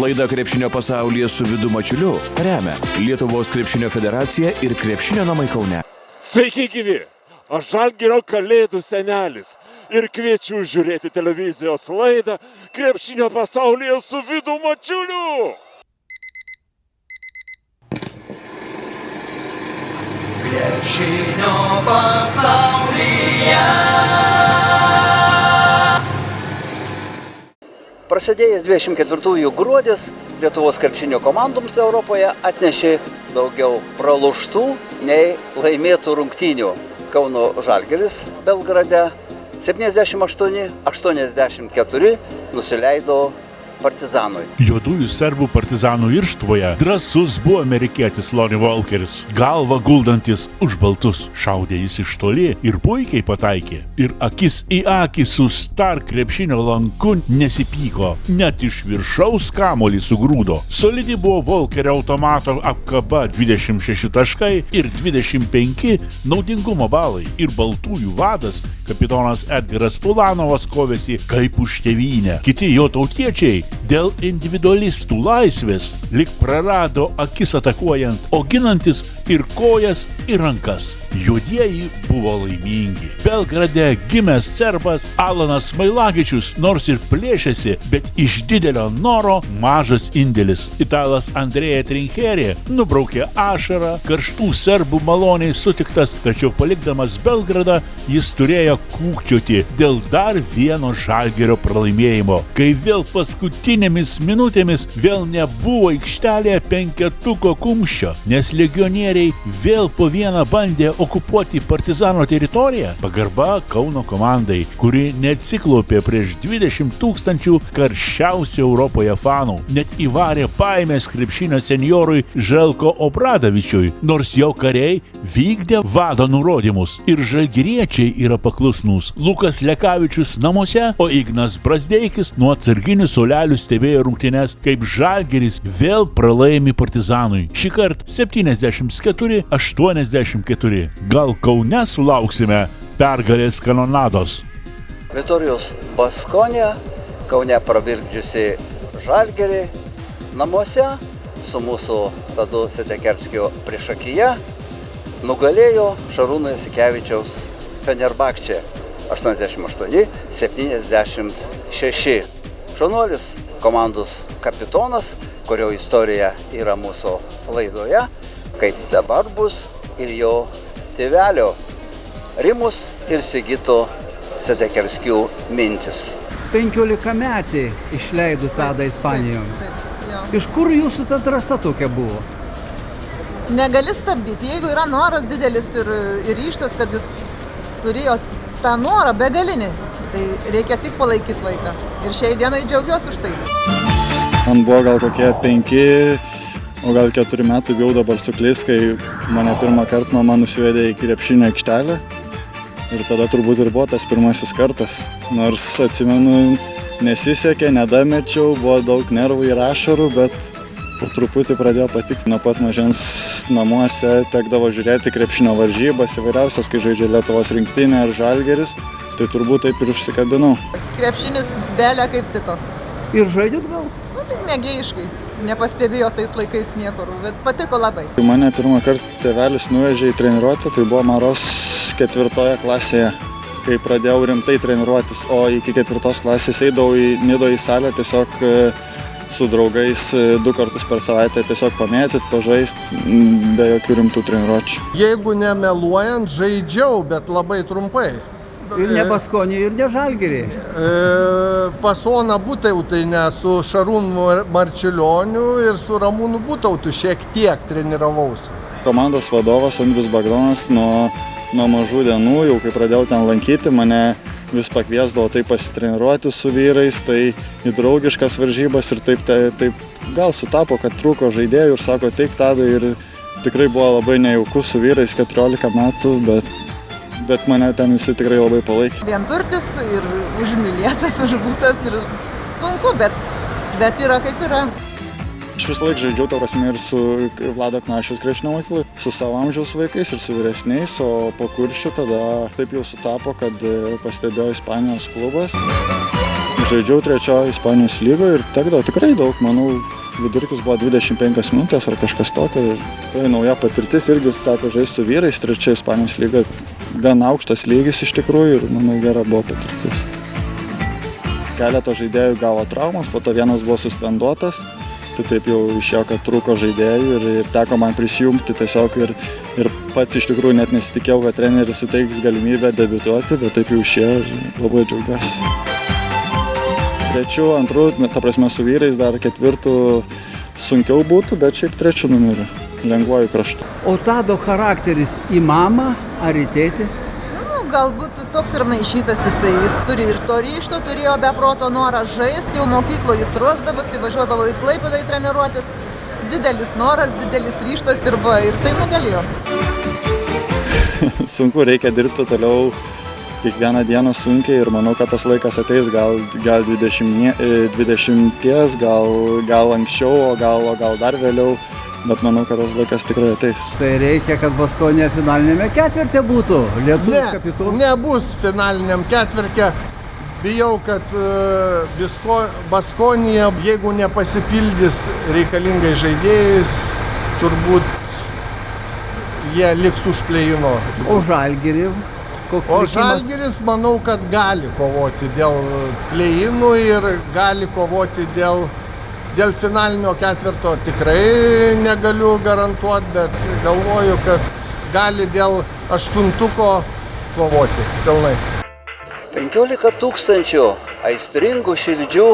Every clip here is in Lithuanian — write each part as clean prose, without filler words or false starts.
Laida Krepšinio pasaulyje su Vidu Mačiuliu remia Lietuvos krepšinio federacija ir Krepšinio namai Kaune. Sveiki gyvi! Aš Žalgirio kalėdų senelis ir kviečiu žiūrėti televizijos laidą Krepšinio pasaulyje su Vidu Mačiuliu. Krepšinio pasaulyje. Prasidėjęs 24 gruodis Lietuvos krepšinio komandoms Europoje atnešė daugiau praloštų nei laimėtų rungtynių. Kauno Žalgiris Belgrade 78-84 nusileido Partizanui. Juodųjų serbų partizanų irštvoje drąsus buvo amerikietis Lonnie Walkeris. Galva guldantis už baltus, šaudė jis iš toli ir puikiai pataikė. Ir akis į akį su Star krepšinio lanku nesipyko. Net iš viršaus kamuolį sugrūdo. Solidi buvo Walkerio automato apkaba 26 taškai ir 25 naudingumo balai. Ir baltųjų vadas, kapitonas Edgaras Ulanovas, kovėsi kaip už tėvynę. Kiti jo tautiečiai dėl individualistų laisvės lyg prarado akis atakuojant, o ginantis ir kojas, ir rankas. Juodieji buvo laimingi. Belgrade gimęs serbas Alanas Smailagičius nors ir plėšėsi, bet iš didelio noro mažas indėlis. Italas Andrėja Trincherė nubraukė ašarą, karštų serbų maloniai sutiktas, tačiau palikdamas Belgradą jis turėjo kūkčioti dėl dar vieno Žalgirio pralaimėjimo, kai vėl paskutinėmis minutėmis vėl nebuvo aikštelėje penketuko kumščio, nes legionieriai vėl po vieną bandė okupuoti Partizano teritoriją. Pagarba Kauno komandai, kuri neatsiklaupė prieš 20 000 karščiausių Europoje fanų, net įvarė paėmės krepšinio seniorui Želko Obradovičiui, nors jo kariai vykdė vado nurodymus ir žalgiriečiai yra paklusnūs. Lukas Lekavičius namuose, o Ignas Brazdeikis nuo atsarginių suolelių stebėjo rungtynes, kaip Žalgiris vėl pralaimi Partizanui. Šįkart 74-84. Gal Kaune sulauksime pergalės kanonados? Vitorijos Baskonė Kaune pravirkdžiusi Žalgirį namuose su mūsų Tadu Sedekerskio priešakyje nugalėjo Šarūno Jasikevičiaus Fenerbahčė 88-76. Šaunuolis komandos kapitonas, kurio istorija yra mūsų laidoje, kaip dabar bus ir jo tėvelio Rimus ir Sigito Sedekerskių mintis. 15 metį išleido Tadą Ispanijoje. Iš kur jūsų ta drąsa tokia buvo? Negali stabdyti, jeigu yra noras didelis ir ryžtas, kad jis turėjo tą norą begalinį, tai reikia tik palaikyti vaiką. Ir šiai dienai džiaugiuosi už tai. Man buvo gal kokie 5, o gal 4 metų, jau dabar suklys, kai mane pirmą kartą mama nusivedė į krepšinio aikštelę. Ir tada turbūt ir buvo tas pirmasis kartas. Nors atsimenu, nesisekė, nedamečiau, buvo daug nervų ir ašarų, bet po truputį pradėjo patikti. Nuo pat mažens namuose tekdavo žiūrėti krepšinio varžybas įvairiausias, kai žaidžia Lietuvos rinktinė ar Žalgiris, tai turbūt taip ir užsikabinau. Krepšinis belė kaip tiko. Ir žaidėt gal? Taip mėgėjiškai. Nepastebėjo tais laikais niekur, bet patiko labai. Mane pirmą kartą tėvelis nuvežė į treniruotę, tai buvo Maros 4 klasėje, kai pradėjau rimtai treniruotis, o iki 4 klasės eidavau į Nido į salę tiesiog su draugais 2 kartus per savaitę tiesiog pamėtyt, pažaist, be jokių rimtų treniruočių. Jeigu nemeluojant, žaidžiau, bet labai trumpai. Ir ne Baskonį, ir ne Žalgirį. Pas Oną Butautienę su Šarūnu Marčiulioniu ir su Ramūnu Butautu šiek tiek treniravausi. Komandos vadovas Andrius Bagdonas nuo mažų dienų, jau kai pradėjau ten lankyti, mane vis pakviesdavo taip pasitreniruoti su vyrais, tai į draugiškas varžybas ir taip gal sutapo, kad trūko žaidėjų ir sako, teik Tadai, ir tikrai buvo labai nejauku su vyrais 14 metų, bet mane ten visi tikrai labai palaikė. Vienturtis ir užmylėtas, užbūtas ir sunku, bet yra kaip yra. Aš visą laiką žaidžiau, to prasme, ir su Vlado Knašiaus krepšinio mokyklai, su savo amžiaus vaikais ir su vyresniais, o po Kuršių tada taip jau sutapo, kad pastebėjo Ispanijos klubas. Žaidžiau 3 Ispanijos lygoje ir tekdavo tikrai daug, manau, vidurkis buvo 25 minutės ar kažkas tokio. Ir tai nauja patirtis, irgi teko žaisti su vyrais, 3 Ispanijos lyga, gan aukštas lygis iš tikrųjų ir manau gera buvo patirtis. Keletą žaidėjų gavo traumas, po to vienas buvo suspenduotas, tai taip jau išėjo, kad trūko žaidėjų ir teko man prisijungti tiesiog ir pats iš tikrųjų net nesitikėjau, kad treneris suteiks galimybę debiutuoti, bet taip jau išėjo ir labai džiaugiuosi. 3, 2, ta prasme su vyrais dar 4 sunkiau būtų, bet šiaip 3 numeriu, lengvuoju kraštu. O Tado charakteris į mamą ar į tėtį? Galbūt toks ir maišytas jis turi ir to ryžto, turėjo be proto norą žaisti, jau mokykloje jis ruošdavosi, važiuodavo į Klaipėdą treniruotis. Didelis noras, didelis ryžtas ir tai nugalėjo. Sunku, reikia dirbti toliau kiekvieną dieną sunkiai ir manau, kad tas laikas ateis gal 20, gal anksčiau, o gal dar vėliau. Bet manau, kad tas laikas tikrai ateis. Tai reikia, kad Baskonija finalinėme ketverte būtų. Lietuvis kapitonas. Nebus finaliniam ketverte. Bijau, kad Baskonija, jeigu nepasipildys reikalingais žaidėjais, turbūt jie liks už play-ino. O Žalgirį? O Žalgiris, manau, kad gali kovoti dėl play-inų ir gali kovoti dėl finalinio ketvirto. Tikrai negaliu garantuoti, bet galvoju, kad gali dėl 8-tuko kovoti pilnai. 15 000 aistringų širdžių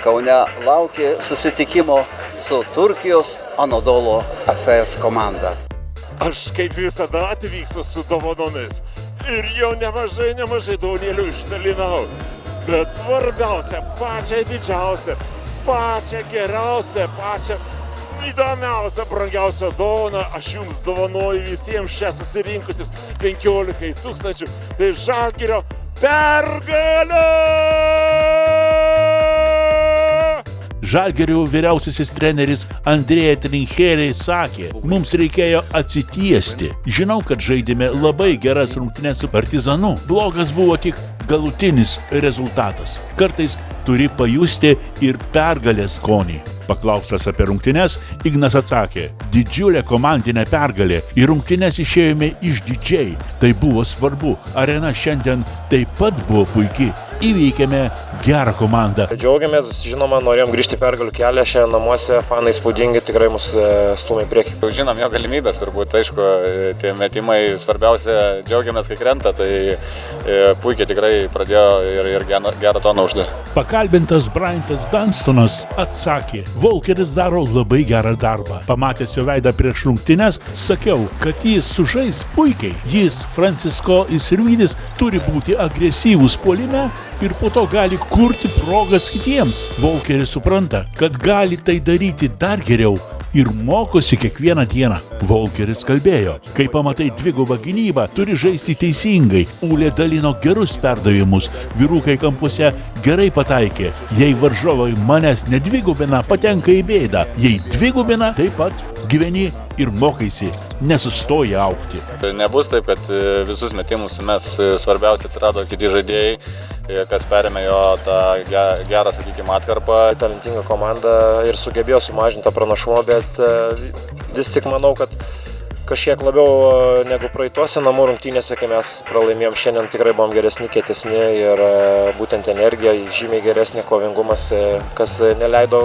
Kaune laukia susitikimo su Turkijos Anadolu Efes komanda. Aš kaip visada atvyksiu su dovanomis ir jau nemažai dovanėlių išdalinau. Bet svarbiausia, pačią didžiausią, pačią geriausią, pačią įdomiausią, brangiausią dovaną aš jums dovanoju visiems čia susirinkusiems 15 000. Tai Žalgirio pergalė! Žalgirio vyriausiasis treneris Andrėja Trincherė sakė, mums reikėjo atsitiesti. Žinau, kad žaidėme labai geras rungtynes su Partizanu. Blogas buvo tik galutinis rezultatas. Kartais turi pajusti ir pergalės skonį. Paklaustas apie rungtynes, Ignas atsakė, didžiulė komandinė pergalė, į rungtynes išėjome išdidžiai, tai buvo svarbu, arena šiandien taip pat buvo puikiai, įveikėme gerą komandą. Džiaugiamės, žinoma, norėjom grįžti pergalių kelią, šiandien namuose, fanai spūdingi, tikrai mus stūmė į priekį. Žinom jo galimybės, turbūt, aišku, tie metimai svarbiausia, džiaugiamės, kai krenta, tai puikiai tikrai pradėjo ir gerą toną uždė. Pakalbintas Bryantas Dunstonas atsakė, Volkeris daro labai gerą darbą. Pamatęs jo veidą prieš rungtynes, sakiau, kad jis sužais puikiai. Jis, Francisco Isirvidis, turi būti agresyvus puolime ir po to gali kurti progas kitiems. Volkeris supranta, kad gali tai daryti dar geriau ir mokosi kiekvieną dieną. Volkeris kalbėjo, kai pamatai dvigubą gynybą, turi žaisti teisingai. Ūlė dalino gerus perdavimus, vyrukai kampuose gerai pataikė. Jei varžovai manęs nedvigubina, patenka į bėdą. Jei dvigubina, taip pat gyveni ir mokaisi, nesustoja augti. Nebus taip, kad visus metimus mes svarbiausia atsirado kiti žaidėjai, kas perėmė jo tą gerą, sakykime, atkarpą. Talentinga komanda ir sugebėjo sumažinti tą pranašumą, bet vis tik manau, kad kažkiek labiau negu praeitose namų rungtynėse, kai mes pralaimėjom, šiandien tikrai buvom geresni, kietesni ir būtent energija žymiai geresnė, kovingumas, kas neleido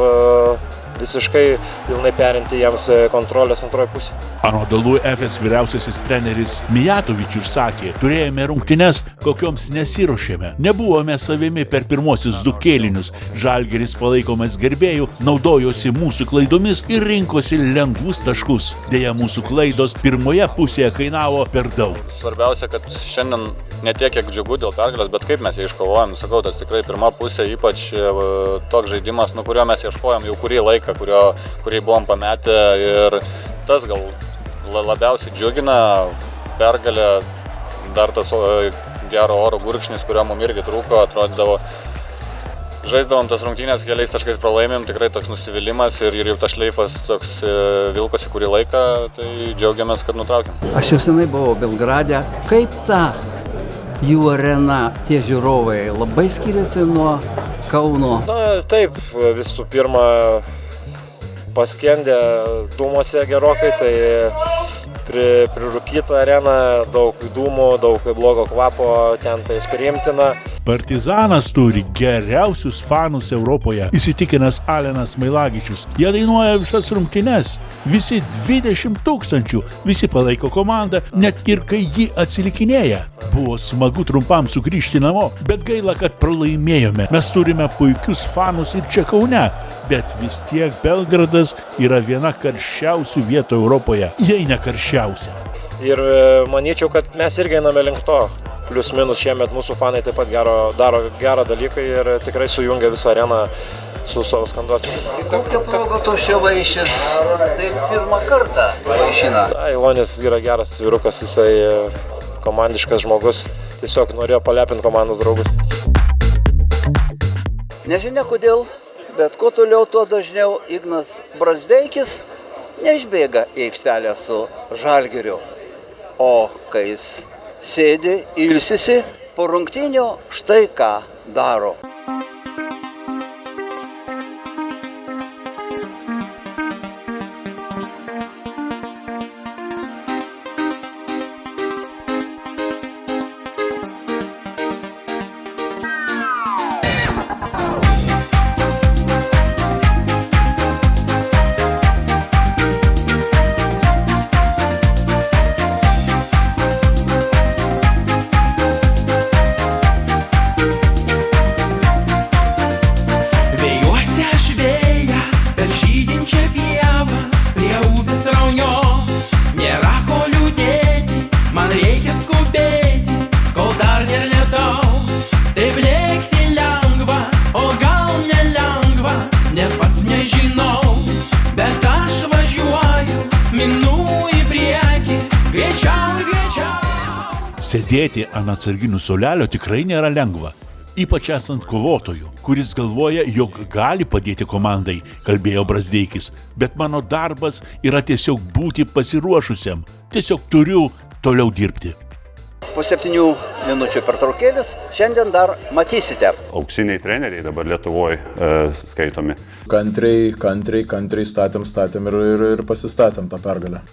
visiškai pilnai perimti jiems kontrolės antroje pusėje. Anadolu Efes vyriausiasis treneris Mijatovičius sakė, turėjome rungtynes, kokioms nesiruošėme. Nebuvome savimi per pirmosius 2 kėlinius. Žalgiris palaikomas gerbėjų naudojosi mūsų klaidomis ir rinkosi lengvus taškus. Deja, mūsų klaidos pirmoje pusėje kainavo per daug. Svarbiausia, kad šiandien ne tiek, kiek džiugu dėl pergalės, bet kaip mes ją iškovojom. Sakau, tas tikrai pirma pusė, ypač toks žaidimas, nuo kurio mes ieškojom jau kurį laiką, kurį buvom pametę, ir tas gal labiausiai džiugina pergalė, dar tas gero oro gurkšnis, kurio mums irgi trūko, atrodydavo. Žaisdavom tas rungtynės, keliais taškais pralaimėm, tikrai toks nusivylimas ir jau tas šleifas toks vilkosi kurį laiką, tai džiaugiamės, kad nutraukėm. Aš jau senai buvau Belgrade. Kaip ta Jų arena, tie žiūrovai labai skiriasi nuo Kauno. Na taip, visų pirma, paskendę dūmuose gerokai, tai prirūkyta arena, daug dūmų, daug blogo kvapo, ten tai priimtina. Partizanas turi geriausius fanus Europoje, įsitikinęs Alenas Mailagičius. Jie dainuoja visas rungtynes, visi 20 000, visi palaiko komandą, net ir kai ji atsilikinėja. Buvo smagu trumpam sugrįžti namo, bet gaila, kad pralaimėjome. Mes turime puikius fanus ir čia Kaune, bet vis tiek Belgradas yra viena karščiausių vietų Europoje, jei ne karščiausia. Ir manyčiau, kad mes irgi einame link to. Plius minus šiemet mūsų fanai taip pat daro gerą dalyką ir tikrai sujungia visą areną su savo skanduotoju. Kokia proga tuščio vaišės? Tai pirmą kartą vaišina. Ilonis yra geras vyrukas, jisai komandiškas žmogus, tiesiog norėjo palepinti komandos draugus. Nežinia kodėl, bet kuo toliau, tuo dažniau Ignas Brazdeikis neišbėga į aikštelę su Žalgiriu. O kai jis sėdi, ilsisi, po rungtynių štai ką daro. Sėdėti ant atsarginių suolelio tikrai nėra lengva, ypač esant kovotojų, kuris galvoja, jog gali padėti komandai, kalbėjo Brazdeikis, bet mano darbas yra tiesiog būti pasiruošusiam, tiesiog turiu toliau dirbti. Po 7 minučių pertraukėlis šiandien dar matysite. Auksiniai treneriai dabar Lietuvoje skaitomi. Kantriai statėm ir pasistatėm tą pergalę.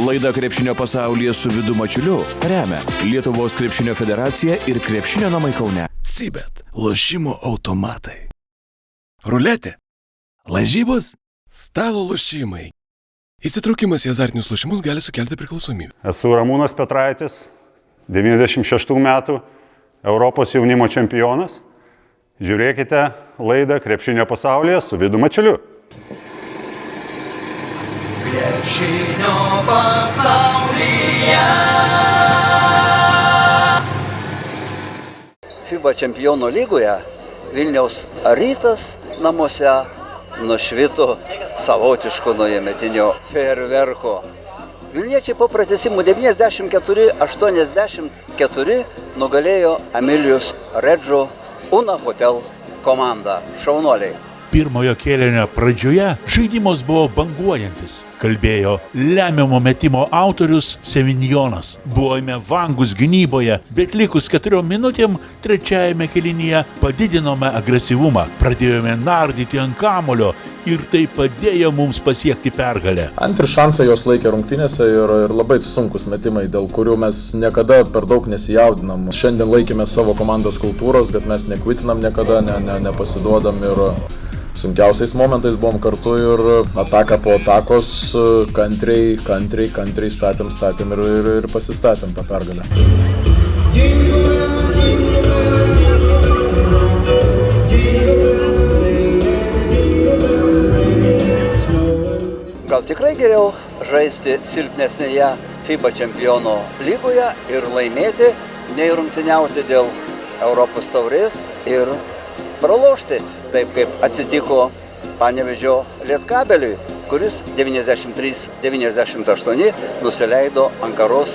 Laida Krepšinio pasaulyje su Vidu Mačiuliu remia Lietuvos krepšinio federacija ir Krepšinio namai Kaune. Cibet – lošimo automatai. Ruletė – lažybos, stalo lošimai. Įsitraukimas į azartinius lošimus gali sukelti priklausomybę. Esu Ramūnas Petraitis, 96 metų Europos jaunimo čempionas. Žiūrėkite laidą Krepšinio pasaulyje su Vidu Mačiuliu. Krepšinio pasaulyje. FIBA čempionų lygoje Vilniaus Rytas namuose nušvito savotiško naujametinio fejerverko. Vilniečiai po pratęsimų 94-84 nugalėjo Emilijus Redžo Una Hotel komandą. Šaunuoliai. Pirmojo kėlinio pradžioje žaidimas buvo banguojantis, kalbėjo lemiamo metimo autorius Sevinjonas. Buvome vangus gynyboje, bet likus 4 minutėm trečiajame kėlinyje padidinome agresyvumą, pradėjome nardyti ant kamulio ir tai padėjo mums pasiekti pergalę. Antri šansai jos laikė rungtynėse ir labai sunkus metimai, dėl kurių mes niekada per daug nesijaudinam. Šiandien laikėme savo komandos kultūros, kad mes nekvitinam niekada, nepasiduodam ir sunkiausiais momentais buvom kartu ir ataka po atakos kantriai statėm ir pasistatėm tą pergalę. Gal tikrai geriau žaisti silpnesnėje FIBA čempionų lygoje ir laimėti, nei rungtyniauti dėl Europos taurės ir pralošti, taip kaip atsitiko Panevėžio Lietkabeliui, kuris 93-98 nusileido Ankaros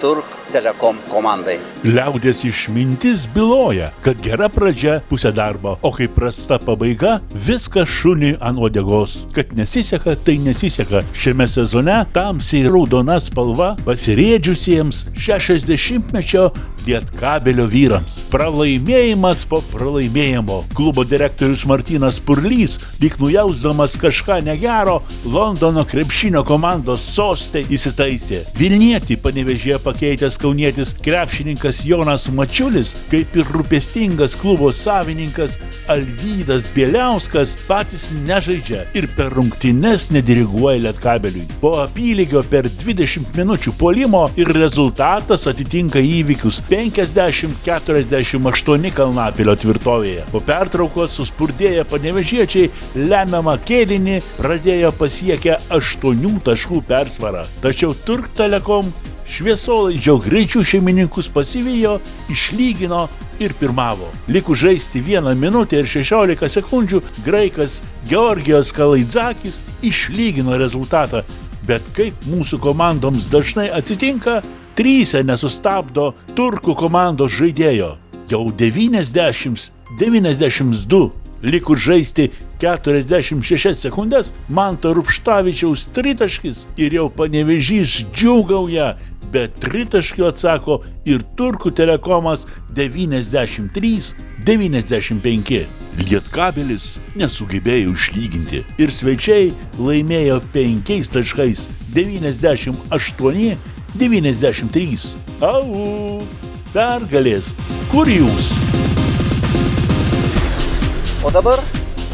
Turk Telekom komandai. Liaudės išmintis byloja, kad gera pradžia pusė darbo, o kai prasta pabaiga, viskas šuniui ant uodegos. Kad nesiseka, tai nesiseka. Šiame sezone tamsiai raudona spalva pasirėdžiusiems 60-mečio Lietkabelio vyrams. Pralaimėjimas po pralaimėjimo. Klubo direktorius Martynas Purlys, lyg nujausdamas kažką negero, Londono krepšinio komandos soste įsitaisė. Vilnietį Panevėžyje pakeitęs kaunietis krepšininkas Jonas Mačiulis, kaip ir rūpestingas klubo savininkas Alvydas Bieliauskas, patys nežaidžia ir per rungtynes nediriguoja Lietkabeliui. Po apylygio per 20 minučių puolimo ir rezultatas atitinka įvykius 50-48 Kalnapilio tvirtovėje. Po pertraukos suspurdėję panevėžiečiai lemiamą kėlinį pradėjo pasiekę 8 taškų persvarą. Tačiau Turk Telekom šviesolaidžio greičių šeimininkus pasivijo, išlygino ir pirmavo. Likus žaisti 1 minutę ir 16 sekundžių, graikas Georgijos Kalaidzakis išlygino rezultatą. Bet kaip mūsų komandoms dažnai atsitinka, 3 nesustabdo turkų komandos žaidėjo. Jau 90-92 likus žaisti 46 sekundės, Manto Rupštavičiaus tritaškis ir jau Panevėžys džiūgauja, bet tritaškiu atsako ir Turkų Telekomas 93-95. Lietkabelis nesugebėjo išlyginti ir svečiai laimėjo 5 taškais 98-93. Au, pergalės, kur jūs? O dabar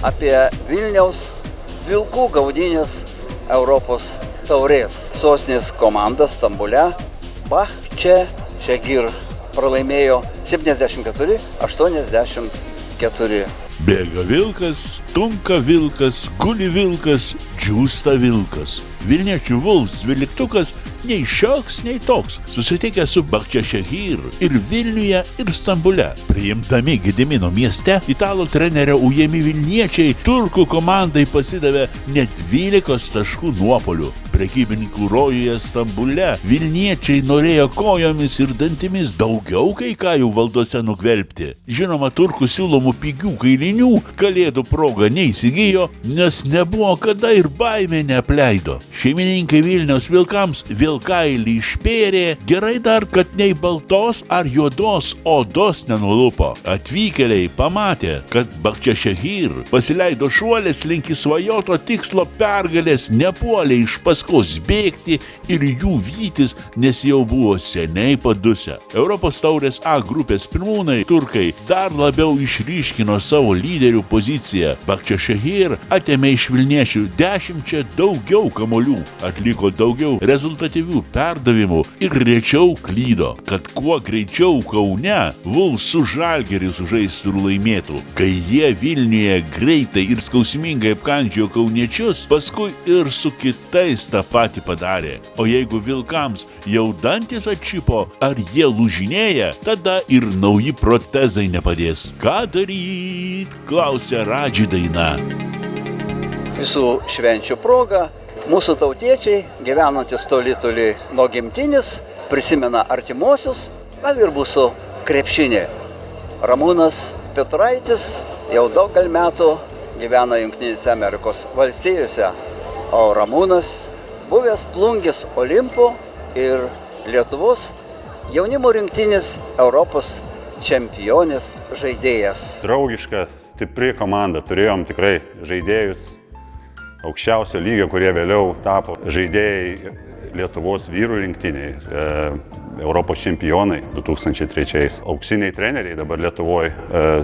apie Vilniaus Vilkų gaudynės Europos taurės. Sostinės komanda Stambule Bahčešehir pralaimėjo 74-84. Bėga vilkas, tunka vilkas, guli vilkas, džiūsta vilkas. Vilniečių Vuls 12 nei šioks, nei toks, susitikę su Bahčešehir ir Vilniuje, ir Stambule. Priimdami Gedimino mieste, italų trenerio ujami vilniečiai turkų komandai pasidavė net 12 taškų nuopolių. Prekybininkų rojuje Stambule vilniečiai norėjo kojomis ir dantimis daugiau kai ką jų valdose nugvelbti. Žinoma, turkų siūlomų pigių kailinių kalėdų proga neįsigijo, nes nebuvo kada ir baimė neapleido. Šeimininkai Vilniaus Vilkams vilkailį išpėrė, gerai dar, kad nei baltos ar juodos odos nenulupo. Atvykėliai pamatė, kad Bahčešehir pasileido šuolės link svajoto tikslo pergalės, nepuolė iš paskos bėgti ir jų vytis, nes jau buvo seniai padusę. Europos taurės A grupės pirmūnai turkai dar labiau išryškino savo lyderių poziciją. Bahčešehir atėmė iš vilniečių 10 daugiau kamuolių, atliko daugiau rezultatyvių perdavimų ir rečiau klydo. Kad kuo greičiau Kaune Vuls su Žalgiriu sužaistų ir laimėtų. Kai jie Vilniuje greitai ir skausmingai apkandžiojo kauniečius, paskui ir su kitais tą patį padarė. O jeigu Vilkams jau dantis atšipo ar jie lūžinėja, tada ir nauji protezai nepadės. Ką daryt? Klausė Radži daina. Visų švenčių proga mūsų tautiečiai, gyvenantis toli nuo gimtinės, prisimena artimuosius, gal ir mūsų krepšinį. Ramūnas Petraitis jau daugelį metų gyvena Jungtinėse Amerikos valstijose, o Ramūnas buvęs Plungės Olimpo ir Lietuvos jaunimo rinktinės Europos čempionės žaidėjas. Draugiška, stipri komanda, turėjom tikrai žaidėjus aukščiausio lygio, kurie vėliau tapo žaidėjai Lietuvos vyrų rinktiniai, Europos čempionai 2003. Auksiniai treneriai dabar Lietuvoje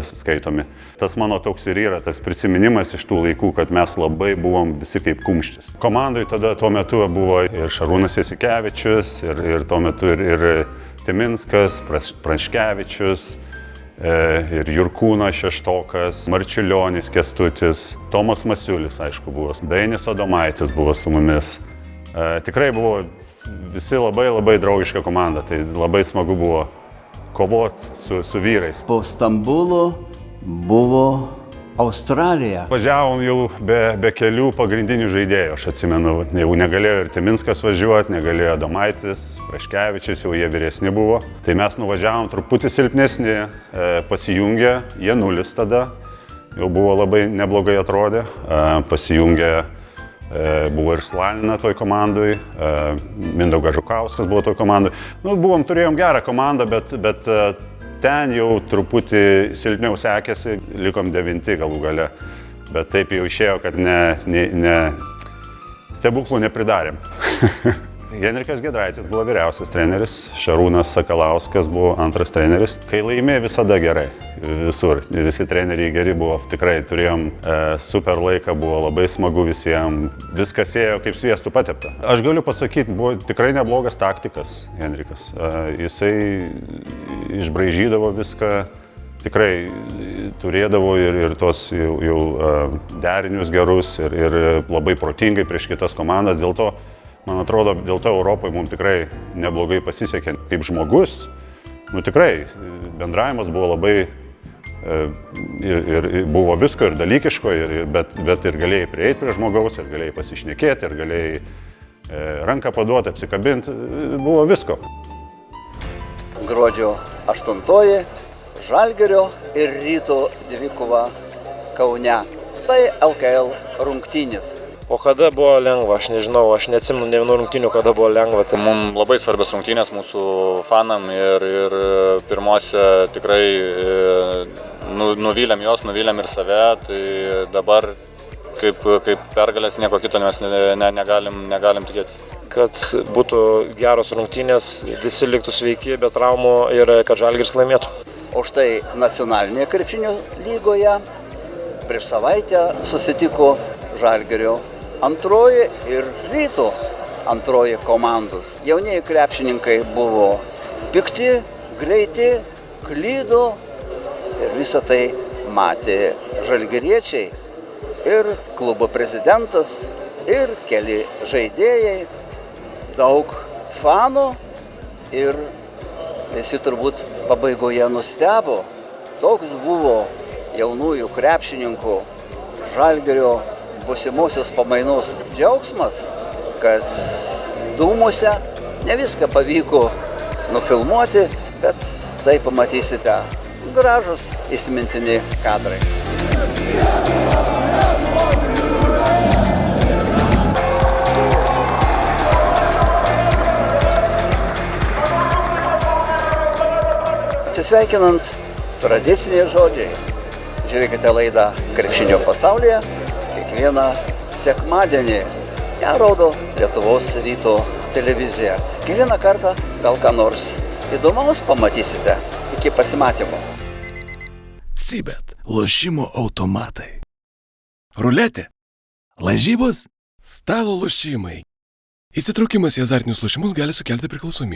skaitomi. Tas mano toks ir yra, tas prisiminimas iš tų laikų, kad mes labai buvom visi kaip kumštis. Komandai tada tuo metu buvo ir Šarūnas Jasikevičius, ir tuo metu ir Timinskas, Praškevičius, ir Jurkūnas Šeštokas, Marčiulionis Kęstutis, Tomas Masiulis, aišku, buvo. Dainis Adomaitis buvo su mumis. Tikrai buvo visi labai draugiška komanda, tai labai smagu buvo kovoti su vyrais. Po Stambulo buvo Australija. Važiavom jau be kelių pagrindinių žaidėjų, aš atsimenu, jau negalėjo ir Timinskas važiuoti, negalėjo Domaitis, Praškevičius, jau jie vyresni buvo. Tai mes nuvažiavom truputį silpnesni, pasijungė, jie 0 tada, jau buvo labai neblogai atrodė, pasijungė, buvo ir Slanina toj komandai, Mindaugas Žukauskas buvo toj komandai. Nu, turėjom gerą komandą, bet ten jau truputį silpniau sekėsi, likom 9 galų gale, bet taip jau išėjo, kad stebuklų nepridarėm. Henrikas Giedraitis buvo vyriausias treneris, Šarūnas Sakalauskas buvo antras treneris. Kai laimė visada gerai, visur, visi treneriai geri buvo, tikrai turėjom super laiką, buvo labai smagu visiems, viskas ėjo kaip sviestų patepta. Aš galiu pasakyti, buvo tikrai neblogas taktikas Henrikas, jisai išbraižydavo viską, tikrai turėdavo ir tos jau derinius gerus ir labai protingai prieš kitas komandas, dėl to man atrodo, dėl to Europoje mums tikrai neblogai pasisekė kaip žmogus. Nu tikrai, bendravimas buvo labai, ir buvo visko, ir dalykiško, bet ir galėjai prieiti prie žmogaus, ir galėjai pasišnekėti, ir galėjai ranką paduoti, apsikabinti, buvo visko. Gruodžio 8 Žalgirio ir Ryto dvikova Kaune. Tai LKL rungtynės. O kada buvo lengva, aš nežinau, aš neatsimenu ne vienų rungtynių, kada buvo lengva. Tai mums labai svarbios rungtynės mūsų fanam ir pirmose tikrai nuvylėm jos, nuvylėm ir save, tai dabar kaip pergalės nieko kito mes negalim tikėti. Kad būtų geros rungtynės, visi liktų sveiki, be traumų ir kad Žalgiris laimėtų. O štai nacionalinėje krepšinio lygoje prieš savaitę susitiko Žalgirio antroji ir Ryto antroji komandos. Jaunieji krepšininkai buvo pikti, greiti, klydo ir visą tai matė žalgiriečiai ir klubo prezidentas ir keli žaidėjai, daug fanų ir visi turbūt pabaigoje nustebo. Toks buvo jaunųjų krepšininkų Žalgirio būsimosios pamainos džiaugsmas, kad dūmuose ne viską pavyko nufilmuoti, bet tai pamatysite gražus įsimintini kadrai. Atsisveikinant, tradiciniai žodžiai. Žiūrėkite laidą Krepšinio pasaulyje. Kiekvieną sekmadienį ją rodo Lietuvos ryto televizija. Kiekvieną kartą gal ką nors įdomaus pamatysite. Iki pasimatymo. Sibet, lošimo automatai. Ruletė, lažybos, stalo lošimai. Įsitraukimas į azartinius lošimus gali sukelti priklausomybę.